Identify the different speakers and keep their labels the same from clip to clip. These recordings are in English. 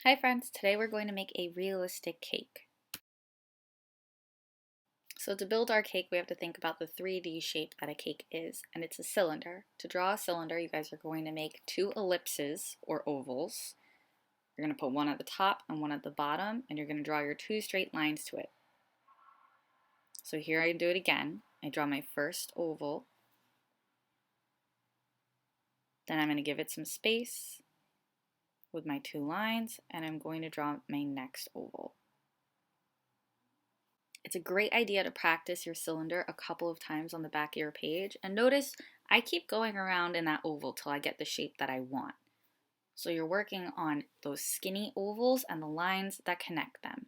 Speaker 1: Hi friends, today we're going to make a realistic cake. So to build our cake, we have to think about the 3D shape that a cake is, and it's a cylinder. To draw a cylinder, you guys are going to make two ellipses or ovals. You're going to put one at the top and one at the bottom, and you're going to draw your two straight lines to it. So here I do it again. I draw my first oval, then I'm going to give it some space with my two lines, and I'm going to draw my next oval. It's a great idea to practice your cylinder a couple of times on the back of your page, and notice I keep going around in that oval till I get the shape that I want. So you're working on those skinny ovals and the lines that connect them.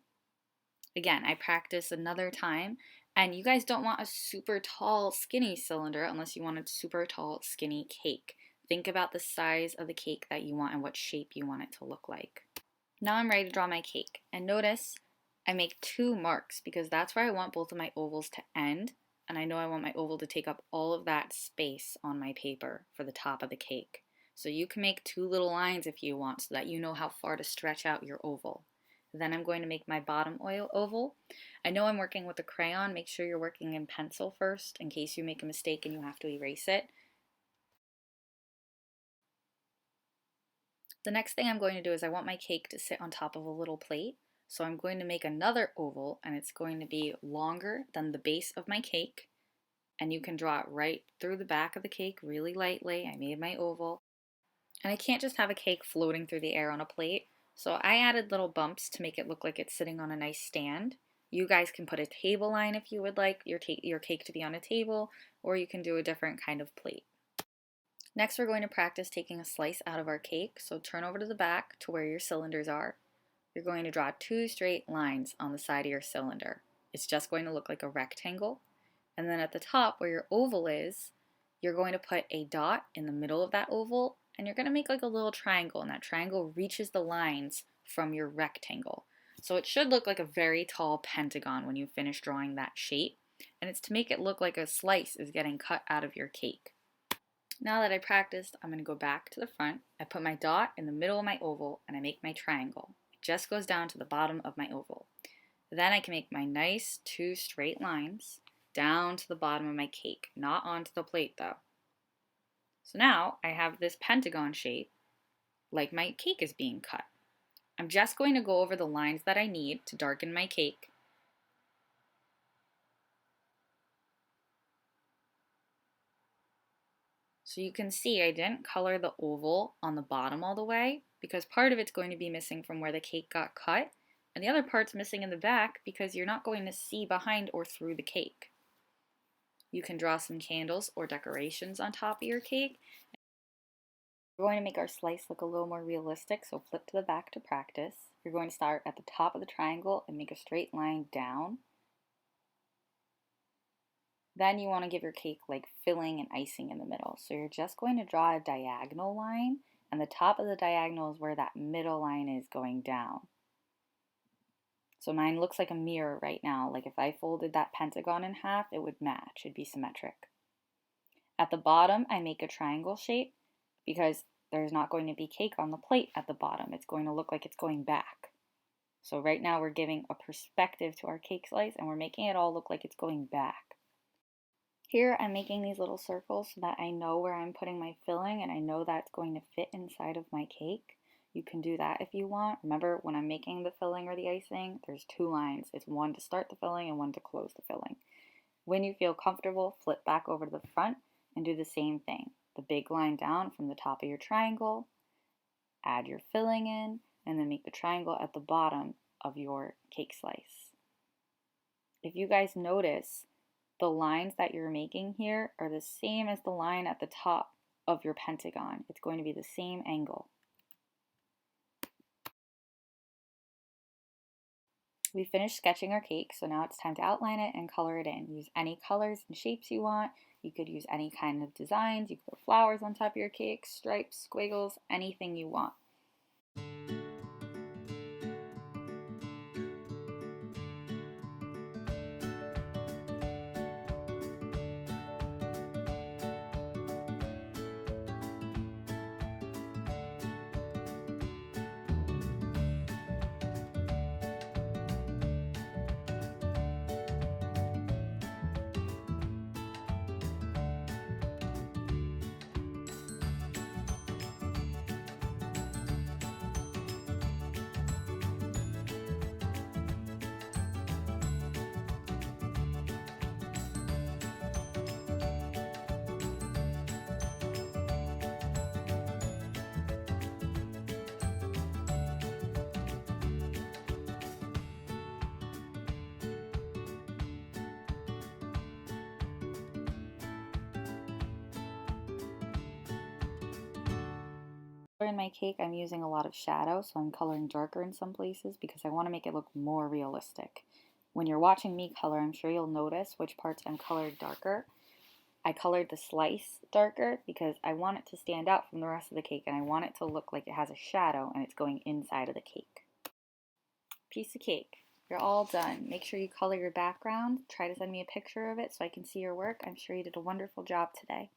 Speaker 1: Again, I practice another time, and you guys don't want a super tall skinny cylinder unless you want a super tall skinny cake. Think about the size of the cake that you want and what shape you want it to look like. Now I'm ready to draw my cake, and notice I make two marks because that's where I want both of my ovals to end, and I know I want my oval to take up all of that space on my paper for the top of the cake. So you can make two little lines if you want so that you know how far to stretch out your oval. Then I'm going to make my bottom oval. I know I'm working with a crayon. Make sure you're working in pencil first in case you make a mistake and you have to erase it. The next thing I'm going to do is I want my cake to sit on top of a little plate. So I'm going to make another oval, and it's going to be longer than the base of my cake. And you can draw it right through the back of the cake really lightly. I made my oval. And I can't just have a cake floating through the air on a plate. So I added little bumps to make it look like it's sitting on a nice stand. You guys can put a table line if you would like your cake to be on a table, or you can do a different kind of plate. Next, we're going to practice taking a slice out of our cake. So turn over to the back to where your cylinders are. You're going to draw two straight lines on the side of your cylinder. It's just going to look like a rectangle. And then at the top where your oval is, you're going to put a dot in the middle of that oval, and you're going to make like a little triangle, and that triangle reaches the lines from your rectangle. So it should look like a very tall pentagon when you finish drawing that shape, and it's to make it look like a slice is getting cut out of your cake. Now that I practiced, I'm going to go back to the front. I put my dot in the middle of my oval, and I make my triangle. Just goes down to the bottom of my oval. Then I can make my nice two straight lines down to the bottom of my cake, not onto the plate though. So now I have this pentagon shape like my cake is being cut. I'm just going to go over the lines that I need to darken my cake. So you can see I didn't color the oval on the bottom all the way because part of it's going to be missing from where the cake got cut, and the other part's missing in the back because you're not going to see behind or through the cake. You can draw some candles or decorations on top of your cake. We're going to make our slice look a little more realistic, so flip to the back to practice. You're going to start at the top of the triangle and make a straight line down. Then you want to give your cake like filling and icing in the middle. So you're just going to draw a diagonal line, and the top of the diagonal is where that middle line is going down. So mine looks like a mirror right now. Like if I folded that pentagon in half, it would match. It'd be symmetric. At the bottom, I make a triangle shape because there's not going to be cake on the plate at the bottom. It's going to look like it's going back. So right now we're giving a perspective to our cake slice, and we're making it all look like it's going back. Here I'm making these little circles so that I know where I'm putting my filling, and I know that's going to fit inside of my cake. You can do that if you want. Remember, when I'm making the filling or the icing, there's two lines. It's one to start the filling and one to close the filling. When you feel comfortable, flip back over to the front and do the same thing. The big line down from the top of your triangle, add your filling in, and then make the triangle at the bottom of your cake slice. If you guys notice, the lines that you're making here are the same as the line at the top of your pentagon. It's going to be the same angle. We finished sketching our cake, so now it's time to outline it and color it in. Use any colors and shapes you want. You could use any kind of designs. You could put flowers on top of your cake, stripes, squiggles, anything you want. In my cake, I'm using a lot of shadow, so I'm coloring darker in some places because I want to make it look more realistic. When you're watching me color, I'm sure you'll notice which parts I'm colored darker. I colored the slice darker because I want it to stand out from the rest of the cake and I want it to look like it has a shadow and it's going inside of the cake. Piece of cake. You're all done. Make sure you color your background. Try to send me a picture of it so I can see your work. I'm sure you did a wonderful job today.